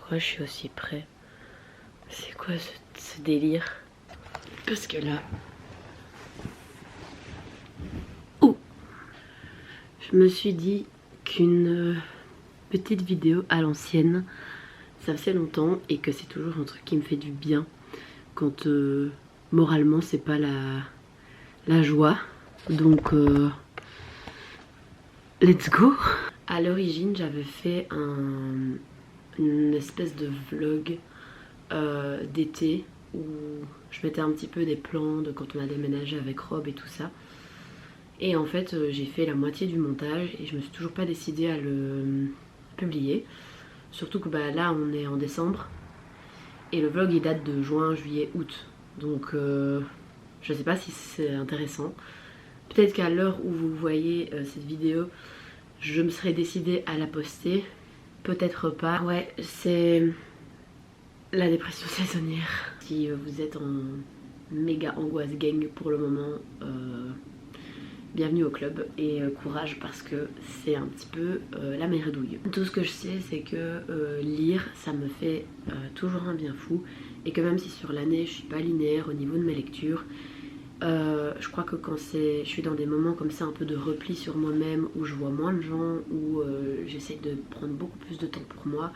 pourquoi je suis aussi près. C'est quoi ce délire? Parce que là... Oh, je me suis dit qu'une petite vidéo à l'ancienne, ça faisait longtemps et que c'est toujours un truc qui me fait du bien quand moralement c'est pas la joie. Donc let's go. À l'origine j'avais fait une espèce de vlog d'été où je mettais un petit peu des plans de quand on a déménagé avec Rob et tout ça. Et en fait j'ai fait la moitié du montage et je me suis toujours pas décidée à le publier. Surtout que bah, là on est en décembre et le vlog il date de juin, juillet, août. Donc je sais pas si c'est intéressant. Peut-être qu'à l'heure où vous voyez cette vidéo, je me serais décidée à la poster. Peut-être pas. Ouais, c'est la dépression saisonnière. Si vous êtes en méga angoisse gang pour le moment, bienvenue au club et courage parce que c'est un petit peu la merdouille. Tout ce que je sais c'est que lire ça me fait toujours un bien fou et que même si sur l'année je suis pas linéaire au niveau de mes lectures, je crois que quand je suis dans des moments comme ça un peu de repli sur moi-même où je vois moins de gens, où j'essaie de prendre beaucoup plus de temps pour moi,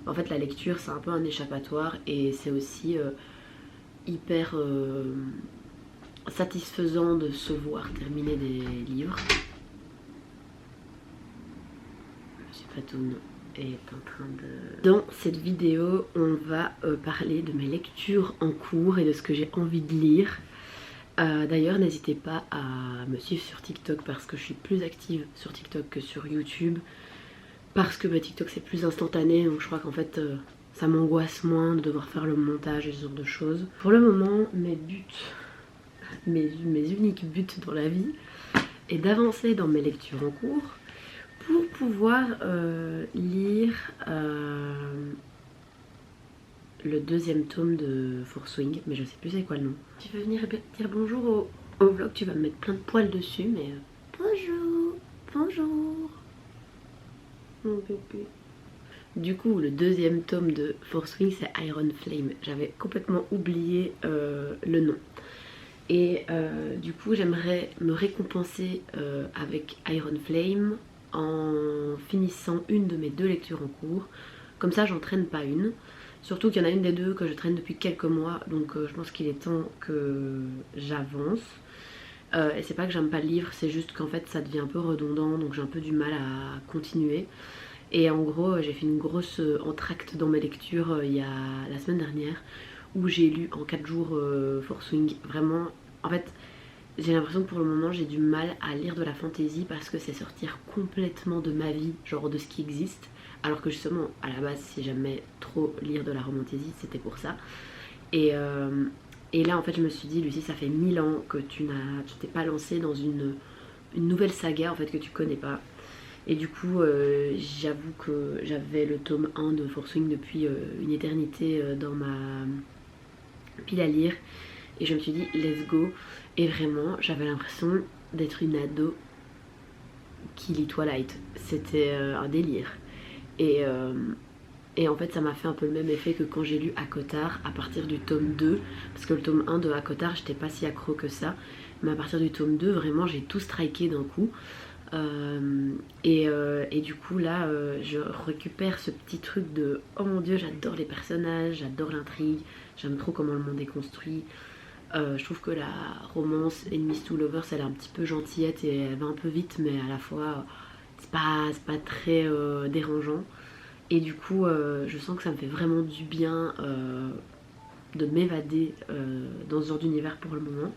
en fait la lecture c'est un peu un échappatoire et c'est aussi hyper satisfaisant de se voir terminer des livres. Monsieur Patoun est en train de... Dans cette vidéo on va parler de mes lectures en cours et de ce que j'ai envie de lire. D'ailleurs n'hésitez pas à me suivre sur TikTok parce que je suis plus active sur TikTok que sur YouTube. Parce que TikTok c'est plus instantané, donc je crois qu'en fait ça m'angoisse moins de devoir faire le montage et ce genre de choses. Pour le moment mes buts, mes uniques buts dans la vie est d'avancer dans mes lectures en cours pour pouvoir lire le deuxième tome de Force Wing, mais je sais plus c'est quoi le nom. Tu veux venir dire bonjour au vlog, tu vas me mettre plein de poils dessus, mais bonjour, bonjour mon bébé. Du coup le deuxième tome de Force Wing c'est Iron Flame, j'avais complètement oublié le nom. Et du coup j'aimerais me récompenser avec Iron Flame en finissant une de mes deux lectures en cours. Comme ça j'en traîne pas une. Surtout qu'il y en a une des deux que je traîne depuis quelques mois, donc je pense qu'il est temps que j'avance. Et c'est pas que j'aime pas le livre, c'est juste qu'en fait ça devient un peu redondant, donc j'ai un peu du mal à continuer. Et en gros j'ai fait une grosse entracte dans mes lectures il y a la semaine dernière, où j'ai lu en 4 jours Force Wing. Vraiment, en fait j'ai l'impression que pour le moment j'ai du mal à lire de la fantasy parce que c'est sortir complètement de ma vie, genre de ce qui existe. Alors que justement à la base si j'aimais trop lire de la romantasy c'était pour ça. Et là en fait je me suis dit Lucie ça fait 1000 ans que tu t'es pas lancée dans une nouvelle saga en fait que tu connais pas. Et du coup j'avoue que j'avais le tome 1 de Force Wing depuis une éternité dans ma pile à lire. Et je me suis dit let's go. Et vraiment j'avais l'impression d'être une ado qui lit Twilight. C'était un délire. Et en fait ça m'a fait un peu le même effet que quand j'ai lu ACOTAR à partir du tome 2. Parce que le tome 1 de ACOTAR j'étais pas si accro que ça. Mais à partir du tome 2 vraiment j'ai tout striké d'un coup. Et du coup là je récupère ce petit truc de oh mon dieu j'adore les personnages, j'adore l'intrigue, j'aime trop comment le monde est construit. Je trouve que la romance Enemies to Lovers elle est un petit peu gentillette et elle va un peu vite mais à la fois c'est pas très dérangeant. Et du coup je sens que ça me fait vraiment du bien de m'évader dans ce genre d'univers pour le moment.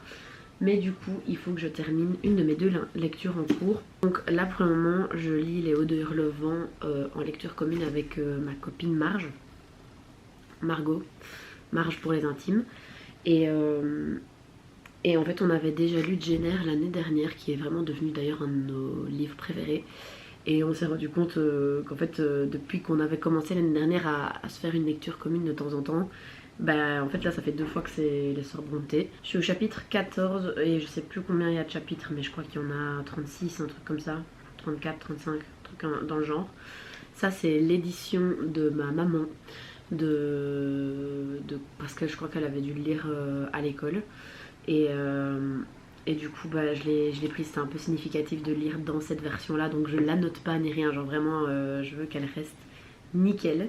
Mais du coup il faut que je termine une de mes deux lectures en cours. Donc là pour le moment je lis Les Hauts de Hurlevent en lecture commune avec ma copine Margot pour les intimes. Et en fait on avait déjà lu Jenner l'année dernière, qui est vraiment devenu d'ailleurs un de nos livres préférés. Et on s'est rendu compte qu'en fait depuis qu'on avait commencé l'année dernière à se faire une lecture commune de temps en temps, bah en fait là ça fait 2 fois que c'est les Sœurs Brontë. Je suis au chapitre 14 et je sais plus combien il y a de chapitres, mais je crois qu'il y en a 36, un truc comme ça, 34, 35, un truc dans le genre. Ça c'est l'édition de ma maman parce que je crois qu'elle avait dû le lire à l'école. Et, et du coup je l'ai pris, c'était un peu significatif de lire dans cette version là, donc je la note pas ni rien, genre vraiment je veux qu'elle reste nickel.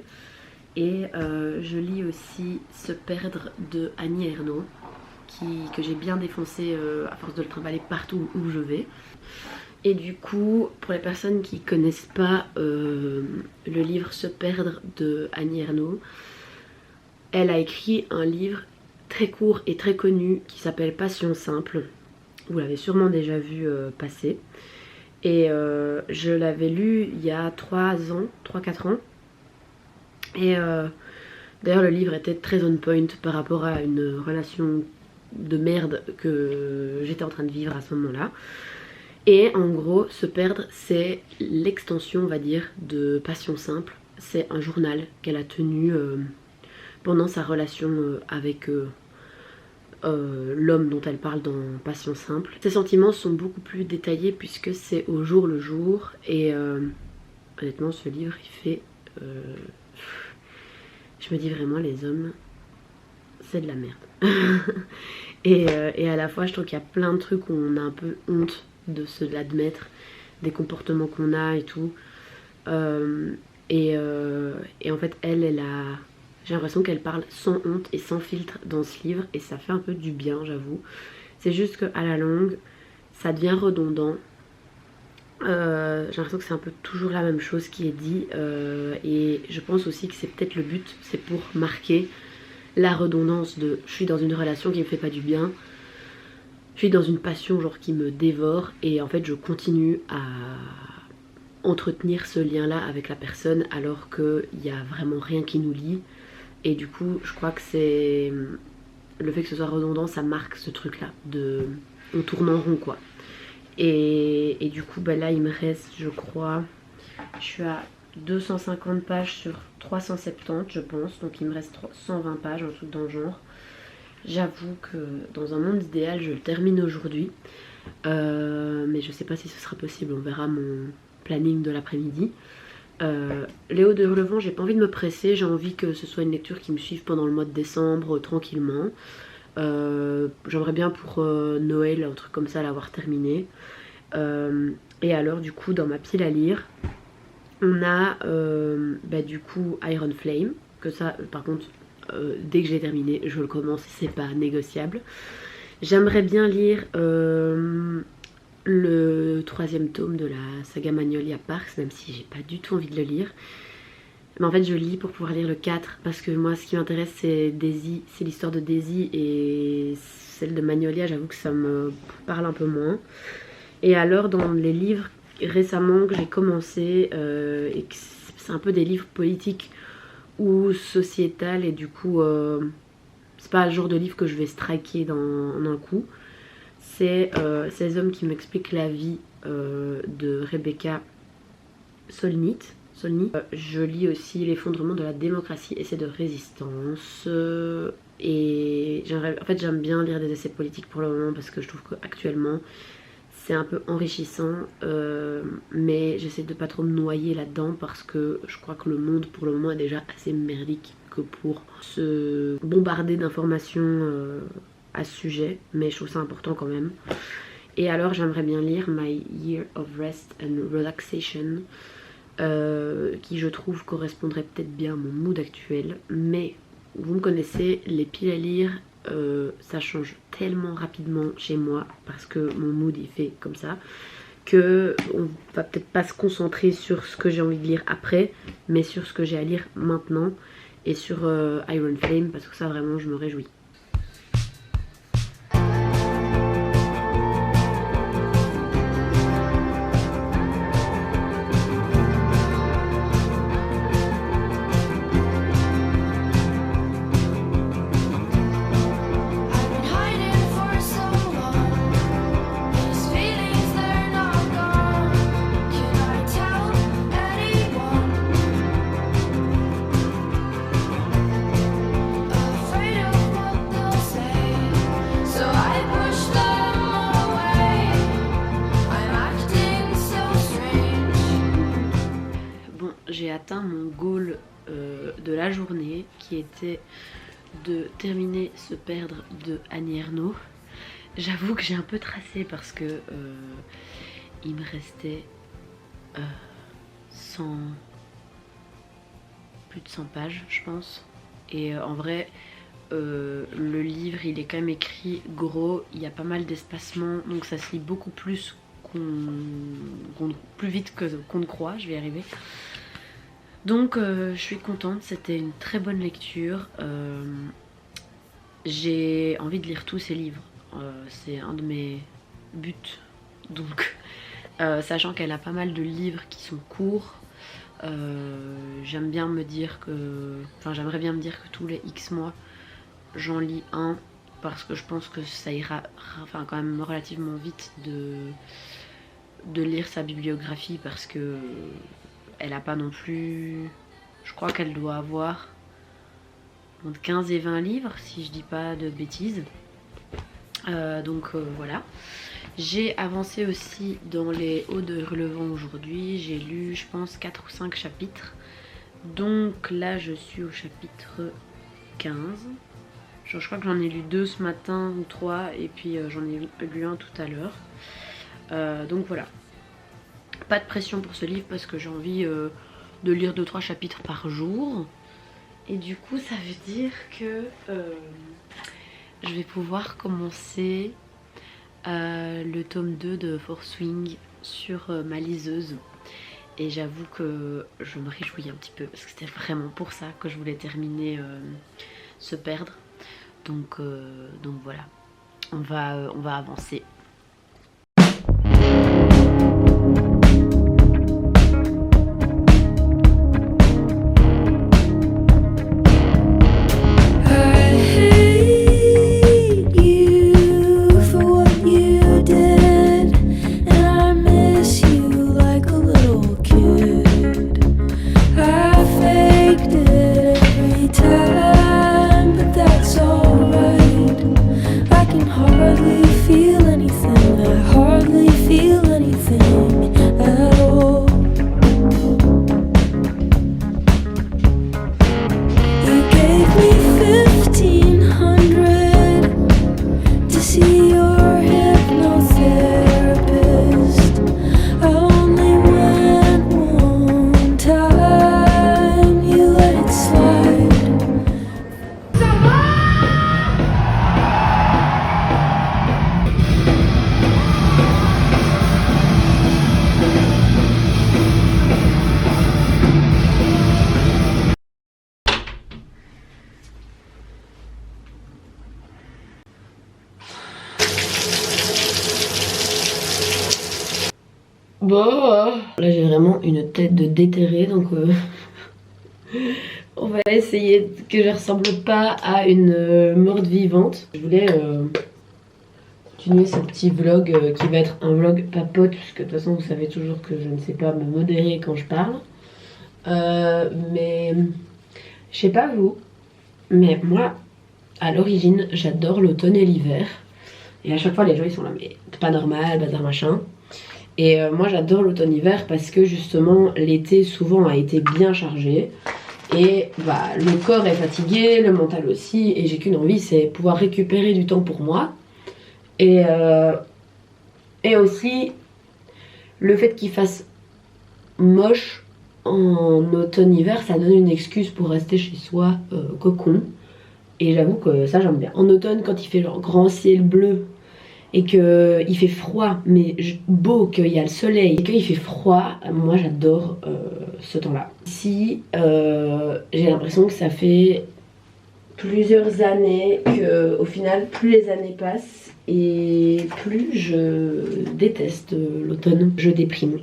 Et je lis aussi Se perdre de Annie Ernaux, que j'ai bien défoncé à force de le trimballer partout où je vais. Et du coup, pour les personnes qui connaissent pas le livre Se perdre de Annie Ernaux, elle a écrit un livre très court et très connu qui s'appelle Passion simple. Vous l'avez sûrement déjà vu passer. Et je l'avais lu il y a 3-4 ans. Et d'ailleurs le livre était très on point par rapport à une relation de merde que j'étais en train de vivre à ce moment-là. Et en gros, Se perdre, c'est l'extension, on va dire, de Passion simple. C'est un journal qu'elle a tenu pendant sa relation avec l'homme dont elle parle dans Passion simple. Ses sentiments sont beaucoup plus détaillés puisque c'est au jour le jour. Et honnêtement, ce livre, il fait... je me dis vraiment, les hommes, c'est de la merde. et à la fois, je trouve qu'il y a plein de trucs où on a un peu honte de se l'admettre, des comportements qu'on a et tout. Et en fait, elle a... J'ai l'impression qu'elle parle sans honte et sans filtre dans ce livre, et ça fait un peu du bien, j'avoue. C'est juste qu'à la longue, ça devient redondant. J'ai l'impression que c'est un peu toujours la même chose qui est dit, et je pense aussi que c'est peut-être le but, c'est pour marquer la redondance de je suis dans une relation qui me fait pas du bien, je suis dans une passion genre qui me dévore, et en fait je continue à entretenir ce lien là avec la personne alors qu'il n'y a vraiment rien qui nous lie. Et du coup je crois que c'est le fait que ce soit redondant, ça marque ce truc là de on tourne en rond quoi. Et du coup là il me reste, je crois, je suis à 250 pages sur 370 je pense, donc il me reste 120 pages, un truc dans le genre. J'avoue que dans un monde idéal je le termine aujourd'hui, mais je sais pas si ce sera possible, on verra mon planning de l'après-midi. Léo de Hurlevent, j'ai pas envie de me presser, j'ai envie que ce soit une lecture qui me suive pendant le mois de décembre tranquillement. J'aimerais bien pour Noël, un truc comme ça, l'avoir terminé. Et alors du coup dans ma pile à lire, on a du coup Iron Flame, que ça par contre dès que j'ai terminé je le commence, c'est pas négociable. J'aimerais bien lire le 3e tome de la saga Magnolia Parks, même si j'ai pas du tout envie de le lire. Mais en fait je lis pour pouvoir lire le 4, parce que moi ce qui m'intéresse c'est Daisy, c'est l'histoire de Daisy, et celle de Magnolia j'avoue que ça me parle un peu moins. Et alors dans les livres récemment que j'ai commencé, et que c'est un peu des livres politiques ou sociétal, et du coup c'est pas le genre de livre que je vais striker dans un coup. C'est Ces hommes qui m'expliquent la vie de Rebecca Solnit. Je lis aussi L'effondrement de la démocratie, essai de résistance. Et en fait j'aime bien lire des essais politiques pour le moment parce que je trouve qu'actuellement c'est un peu enrichissant, mais j'essaie de pas trop me noyer là-dedans parce que je crois que le monde pour le moment est déjà assez merdique que pour se bombarder d'informations à ce sujet, mais je trouve ça important quand même. Et alors j'aimerais bien lire My Year of Rest and Relaxation, qui je trouve correspondrait peut-être bien à mon mood actuel, mais vous me connaissez, les piles à lire, ça change tellement rapidement chez moi parce que mon mood il fait comme ça, que on va peut-être pas se concentrer sur ce que j'ai envie de lire après, mais sur ce que j'ai à lire maintenant, et sur Iron Flame, parce que ça vraiment je me réjouis. Afraid of what de la journée qui était de terminer Se perdre de Annie Ernaux. J'avoue que j'ai un peu tracé parce que il me restait plus de 100 pages je pense. Et en vrai le livre il est quand même écrit gros, il y a pas mal d'espacements donc ça se lit beaucoup plus plus vite qu'on ne croit, je vais y arriver. Donc je suis contente, c'était une très bonne lecture. J'ai envie de lire tous ces livres, c'est un de mes buts. Donc sachant qu'elle a pas mal de livres qui sont courts, j'aime bien me dire que... Enfin j'aimerais bien me dire que tous les X mois j'en lis un, parce que je pense que ça ira enfin quand même relativement vite de lire sa bibliographie, parce que elle a pas non plus... Je crois qu'elle doit avoir entre 15 et 20 livres si je dis pas de bêtises. Donc voilà. J'ai avancé aussi dans les Hauts de Hurlevent aujourd'hui. J'ai lu je pense 4 ou 5 chapitres. Donc là je suis au chapitre 15. Je crois que j'en ai lu 2 ce matin ou 3 et puis j'en ai lu un tout à l'heure. Donc voilà. Pas de pression pour ce livre parce que j'ai envie de lire 2-3 chapitres par jour. Et du coup ça veut dire que je vais pouvoir commencer le tome 2 de Force Wing sur ma liseuse. Et j'avoue que je me réjouis un petit peu parce que c'était vraiment pour ça que je voulais terminer Se perdre. Donc voilà, on va avancer. Bon, là j'ai vraiment une tête de déterré, donc on va essayer que je ressemble pas à une morte vivante. Je voulais continuer ce petit vlog qui va être un vlog papote, puisque de toute façon vous savez toujours que je ne sais pas me modérer quand je parle. Mais je sais pas vous, mais moi à l'origine j'adore l'automne et l'hiver. Et à chaque fois les gens ils sont là mais c'est pas normal, bazar machin. Et moi j'adore l'automne-hiver parce que justement l'été souvent a été bien chargé. Et bah, le corps est fatigué, le mental aussi. Et j'ai qu'une envie, c'est pouvoir récupérer du temps pour moi. Et aussi le fait qu'il fasse moche en automne-hiver, ça donne une excuse pour rester chez soi cocon. Et j'avoue que ça j'aime bien. En automne quand il fait genre grand ciel bleu et qu'il fait froid mais beau, qu'il y a le soleil et qu'il fait froid, moi j'adore ce temps là. Ici j'ai l'impression que ça fait plusieurs années que au final plus les années passent et plus je déteste l'automne, je déprime.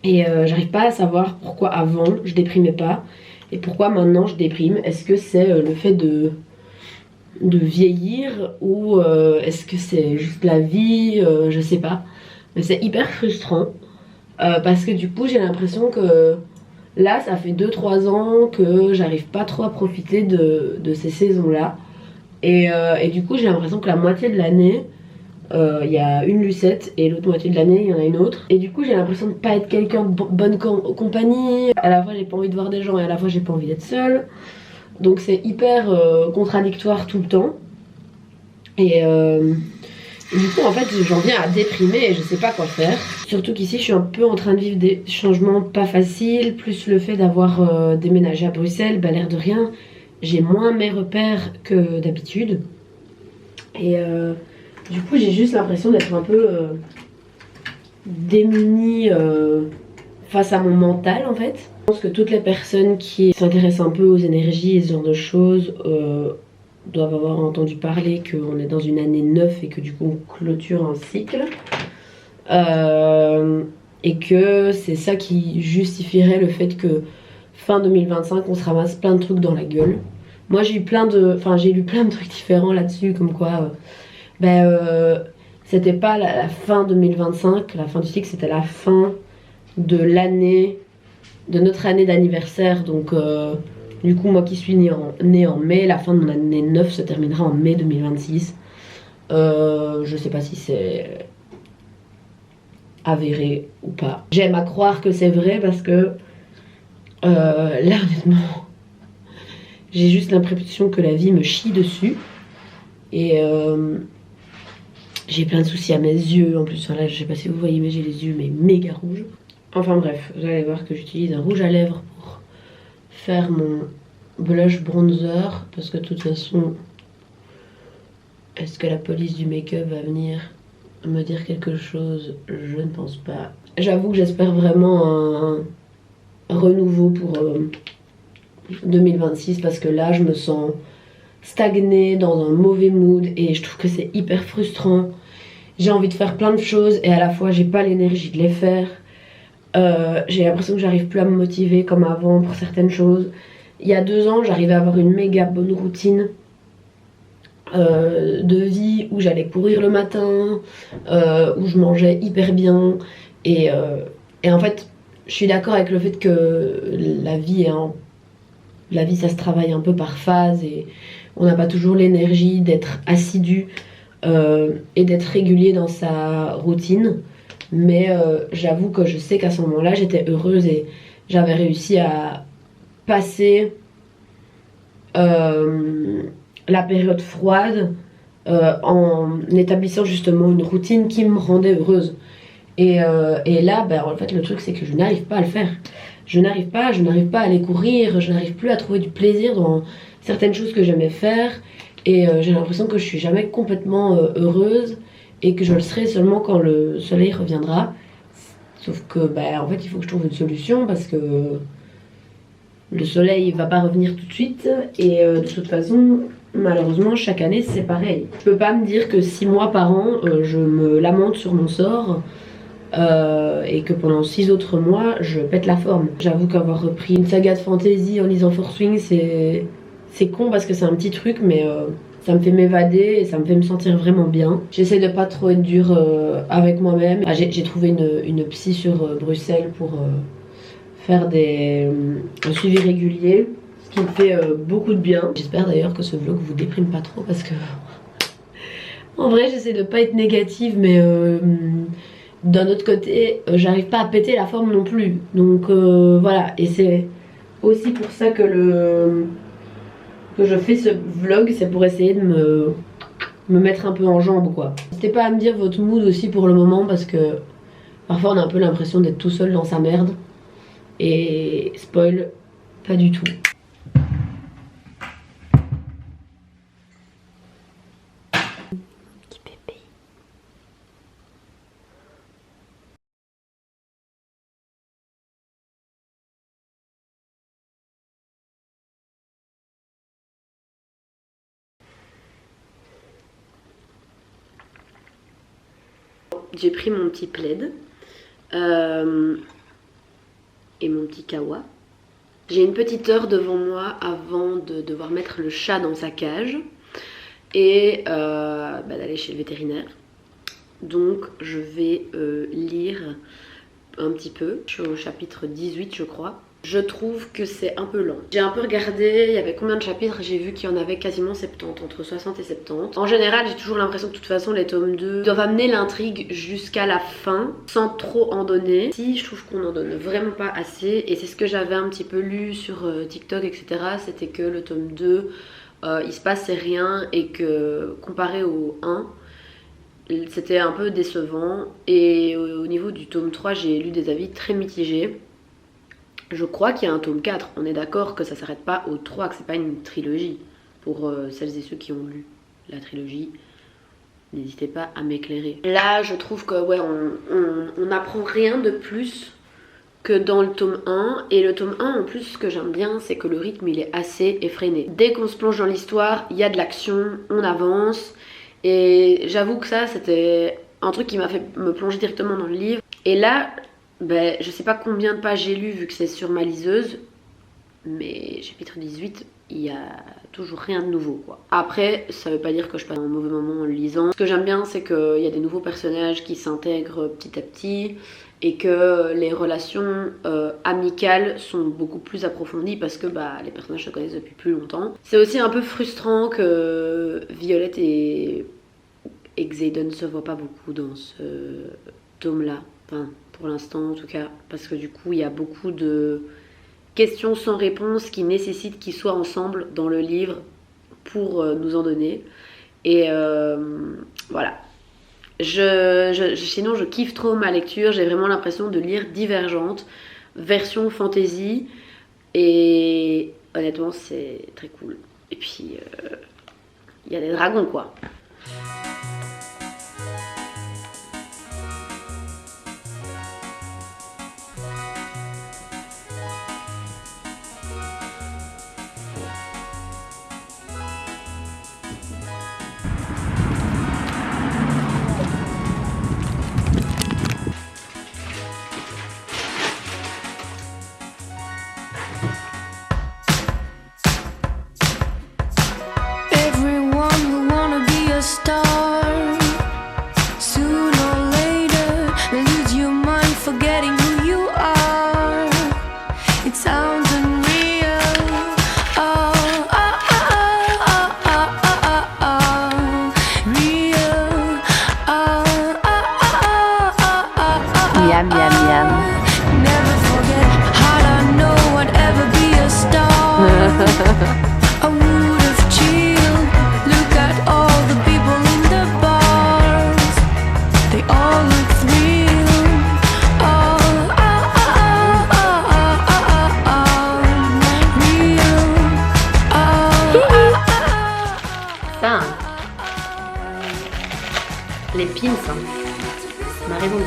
Et j'arrive pas à savoir pourquoi avant je déprimais pas et pourquoi maintenant je déprime. Est-ce que c'est le fait de vieillir ou est-ce que c'est juste la vie, je sais pas. Mais c'est hyper frustrant parce que du coup j'ai l'impression que là ça fait 2-3 ans que j'arrive pas trop à profiter de ces saisons là. Et du coup j'ai l'impression que la moitié de l'année Il y a une Lucette et l'autre moitié de l'année il y en a une autre. Et du coup j'ai l'impression de pas être quelqu'un de bonne compagnie. À la fois j'ai pas envie de voir des gens et à la fois j'ai pas envie d'être seule. Donc c'est hyper contradictoire tout le temps. Et du coup en fait j'en viens à déprimer et je sais pas quoi faire. Surtout qu'ici je suis un peu en train de vivre des changements pas faciles. Plus le fait d'avoir déménagé à Bruxelles, bah l'air de rien, j'ai moins mes repères que d'habitude. Et du coup j'ai juste l'impression d'être un peu démunie face à mon mental en fait. Je pense que toutes les personnes qui s'intéressent un peu aux énergies et ce genre de choses doivent avoir entendu parler qu'on est dans une année 9 et que du coup on clôture un cycle. Et que c'est ça qui justifierait le fait que fin 2025 on se ramasse plein de trucs dans la gueule. Moi j'ai lu plein de trucs différents là-dessus, comme quoi c'était pas la fin 2025, la fin du cycle, c'était la fin de l'année, de notre année d'anniversaire. Donc du coup moi qui suis née en mai, la fin de mon année 9 se terminera en mai 2026. Je sais pas si c'est avéré ou pas. J'aime à croire que c'est vrai parce que là honnêtement j'ai juste l'impression que la vie me chie dessus. Et j'ai plein de soucis à mes yeux. En plus là je sais pas si vous voyez mais j'ai les yeux mais méga rouges. Enfin bref, vous allez voir que j'utilise un rouge à lèvres pour faire mon blush bronzer. Parce que de toute façon, est-ce que la police du make-up va venir me dire quelque chose? Je ne pense pas. J'avoue que j'espère vraiment un renouveau pour 2026 parce que là je me sens stagnée dans un mauvais mood et je trouve que c'est hyper frustrant. J'ai envie de faire plein de choses et à la fois j'ai pas l'énergie de les faire. J'ai l'impression que j'arrive plus à me motiver comme avant pour certaines choses. Il y a 2 ans j'arrivais à avoir une méga bonne routine de vie où j'allais courir le matin, où je mangeais hyper bien et en fait je suis d'accord avec le fait que la vie ça se travaille un peu par phase et on n'a pas toujours l'énergie d'être assidu et d'être régulier dans sa routine. Mais j'avoue que je sais qu'à ce moment-là j'étais heureuse et j'avais réussi à passer la période froide en établissant justement une routine qui me rendait heureuse. Et là, en fait, le truc c'est que je n'arrive pas à le faire. Je n'arrive pas à aller courir, je n'arrive plus à trouver du plaisir dans certaines choses que j'aimais faire. Et j'ai l'impression que je suis jamais complètement heureuse et que je le serai seulement quand le soleil reviendra. Sauf que, en fait, il faut que je trouve une solution parce que le soleil va pas revenir tout de suite et de toute façon malheureusement chaque année c'est pareil. Je peux pas me dire que 6 mois par an je me lamente sur mon sort et que pendant 6 autres mois je pète la forme. J'avoue qu'avoir repris une saga de fantasy en lisant Four Swing c'est con parce que c'est un petit truc mais ça me fait m'évader et ça me fait me sentir vraiment bien. J'essaie de pas trop être dure avec moi-même. J'ai trouvé une psy sur Bruxelles pour faire un suivi régulier, ce qui me fait beaucoup de bien. J'espère d'ailleurs que ce vlog vous déprime pas trop parce que en vrai j'essaie de pas être négative mais d'un autre côté j'arrive pas à péter la forme non plus. Donc voilà, et c'est aussi pour ça que je fais ce vlog, c'est pour essayer de me mettre un peu en jambe quoi. N'hésitez pas à me dire votre mood aussi pour le moment parce que parfois on a un peu l'impression d'être tout seul dans sa merde. Et spoil, pas du tout. Petit bébé. J'ai pris mon petit plaid. Et mon petit kawa. J'ai une petite heure devant moi avant de devoir mettre le chat dans sa cage et d'aller chez le vétérinaire. Donc je vais lire un petit peu. Je suis au chapitre 18 je crois. Je trouve que c'est un peu lent. J'ai un peu regardé, il y avait combien de chapitres, j'ai vu qu'il y en avait quasiment 70, entre 60 et 70. En général, j'ai toujours l'impression que de toute façon les tomes 2 doivent amener l'intrigue jusqu'à la fin, sans trop en donner. Si, je trouve qu'on en donne vraiment pas assez, et c'est ce que j'avais un petit peu lu sur TikTok, etc. C'était que le tome 2, il se passait rien, et que comparé au 1, c'était un peu décevant. Et au niveau du tome 3, j'ai lu des avis très mitigés. Je crois qu'il y a un tome 4, on est d'accord que ça s'arrête pas au 3, que c'est pas une trilogie. Pour celles et ceux qui ont lu la trilogie, n'hésitez pas à m'éclairer. Là, je trouve que ouais, on n'apprend rien de plus que dans le tome 1. Et le tome 1, en plus, ce que j'aime bien, c'est que le rythme, il est assez effréné. Dès qu'on se plonge dans l'histoire, il y a de l'action, on avance. Et j'avoue que ça, c'était un truc qui m'a fait me plonger directement dans le livre. Et là... ben, je sais pas combien de pages j'ai lu vu que c'est sur ma liseuse, mais chapitre 18, il y a toujours rien de nouveau quoi. Après, ça veut pas dire que je passe un mauvais moment en le lisant. Ce que j'aime bien, c'est qu'il y a des nouveaux personnages qui s'intègrent petit à petit et que les relations amicales sont beaucoup plus approfondies parce que bah, les personnages se connaissent depuis plus longtemps. C'est aussi un peu frustrant que Violette et Xaden se voient pas beaucoup dans ce tome-là. Enfin, pour l'instant en tout cas, parce que du coup il y a beaucoup de questions sans réponse qui nécessitent qu'ils soient ensemble dans le livre pour nous en donner. Et voilà. Sinon je kiffe trop ma lecture, j'ai vraiment l'impression de lire Divergente, version fantasy, et honnêtement c'est très cool. Et puis il y a des dragons quoi. Miam, miam, miam. Never forget how I know I'd ever be a star. I would have chilled. Look at all the people in the bars. They all look thrilled. Oh, oh, oh, oh, oh, oh, oh, real. Oh, oh, oh. Ça, hein. Les pins, hein. Ma réponse.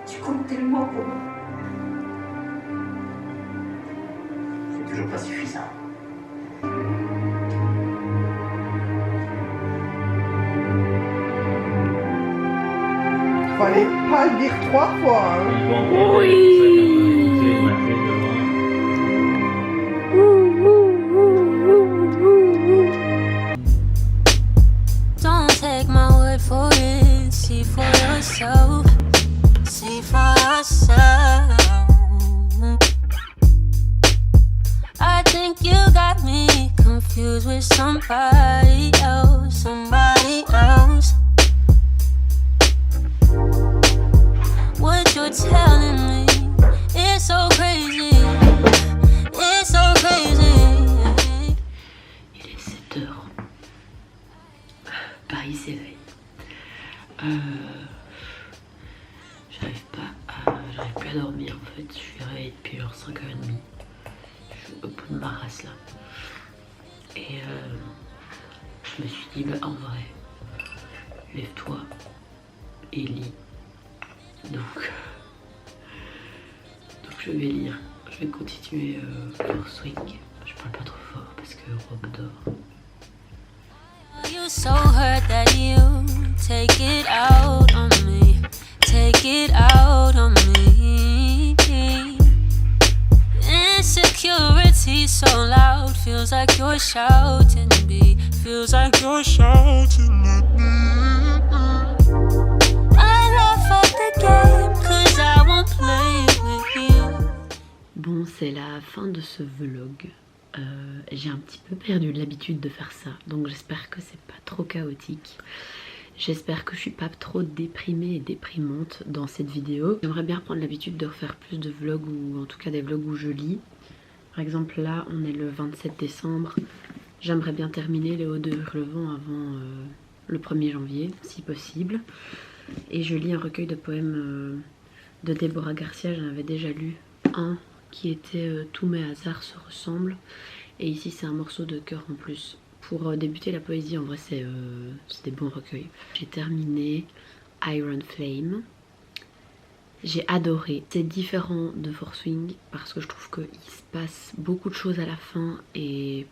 Tu comptes tellement pour moi. C'est toujours pas suffisant. Fallait pas le dire 3 fois. Hein. Don't take my word for it. See for yourself. See for yourself. I think you got me confused with somebody else. Somebody else. What you're telling me is so crazy. It's so crazy. Il est 7h. Paris s'éveille. J'arrive plus à dormir en fait. Je suis réveillée depuis genre 5h30. Je suis au bout de ma race là. Et je me suis dit, bah en vrai, lève-toi et lis. Donc je vais lire. Je vais continuer Force Swing. Je parle pas trop fort parce que Rob dort. You so hurt that you take it out on me. Take it out on me. Insecurity so loud, feels like you're shouting me. Feels like you're shouting at me. I laugh at the game, cause I won't play with you. Bon, c'est la fin de ce vlog. J'ai un petit peu perdu l'habitude de faire ça, donc j'espère que c'est pas trop chaotique. J'espère que je suis pas trop déprimée et déprimante dans cette vidéo. J'aimerais bien reprendre l'habitude de refaire plus de vlogs, ou en tout cas des vlogs où je lis. Par exemple là, on est le 27 décembre. J'aimerais bien terminer Les Hauts de Hurlevent avant le 1er janvier, si possible. Et je lis un recueil de poèmes de Déborah Garcia. J'en avais déjà lu un qui était Tous mes hasards se ressemblent. Et ici c'est un morceau de cœur en plus. Pour débuter la poésie, en vrai c'est des bons recueils. J'ai terminé Iron Flame. J'ai adoré. C'est différent de Fourth Wing parce que je trouve qu'il se passe beaucoup de choses à la fin et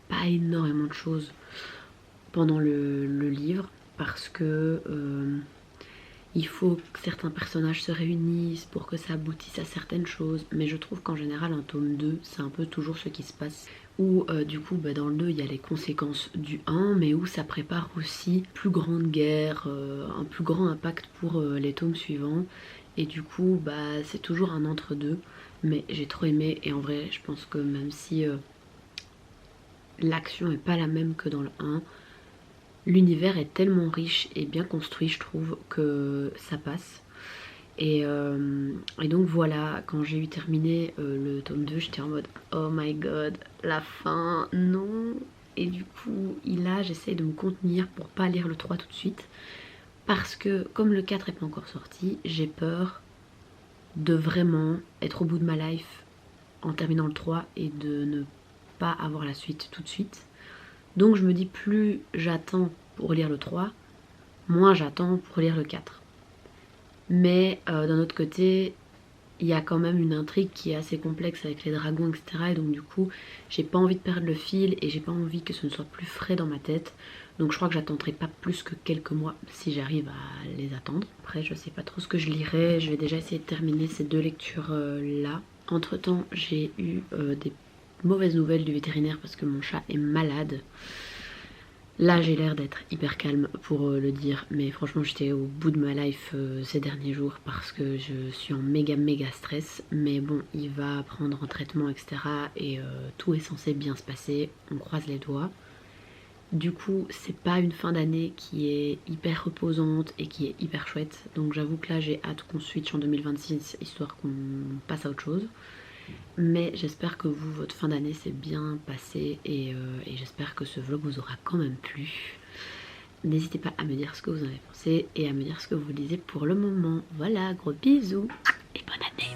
pas énormément de choses pendant le livre, parce que il faut que certains personnages se réunissent pour que ça aboutisse à certaines choses. Mais je trouve qu'en général un tome 2 c'est un peu toujours ce qui se passe. Où du coup dans le 2 il y a les conséquences du 1, mais où ça prépare aussi plus grande guerre, un plus grand impact pour les tomes suivants. Et du coup c'est toujours un entre-deux. Mais j'ai trop aimé, et en vrai je pense que même si l'action est pas la même que dans le 1, l'univers est tellement riche et bien construit, je trouve, que ça passe. Et donc voilà, quand j'ai eu terminé le tome 2, j'étais en mode oh my god, la fin, non. Et du coup là j'essaye de me contenir pour pas lire le 3 tout de suite, parce que comme le 4 est pas encore sorti, j'ai peur de vraiment être au bout de ma life en terminant le 3 et de ne pas avoir la suite tout de suite. Donc je me dis, plus j'attends pour lire le 3, moins j'attends pour lire le 4. Mais d'un autre côté, il y a quand même une intrigue qui est assez complexe avec les dragons, etc. Et donc du coup, j'ai pas envie de perdre le fil et j'ai pas envie que ce ne soit plus frais dans ma tête. Donc je crois que j'attendrai pas plus que quelques mois si j'arrive à les attendre. Après je sais pas trop ce que je lirai, je vais déjà essayer de terminer ces deux lectures là. Entre temps j'ai eu des mauvaises nouvelles du vétérinaire parce que mon chat est malade. Là j'ai l'air d'être hyper calme pour le dire, mais franchement j'étais au bout de ma life ces derniers jours parce que je suis en méga stress. Mais bon, il va prendre un traitement, etc. et tout est censé bien se passer, on croise les doigts. Du coup c'est pas une fin d'année qui est hyper reposante et qui est hyper chouette, donc j'avoue que là j'ai hâte qu'on switch en 2026 histoire qu'on passe à autre chose. Mais j'espère que vous, votre fin d'année s'est bien passée et j'espère que ce vlog vous aura quand même plu. N'hésitez pas à me dire ce que vous en avez pensé et à me dire ce que vous lisez pour le moment. Voilà, gros bisous et bonne année.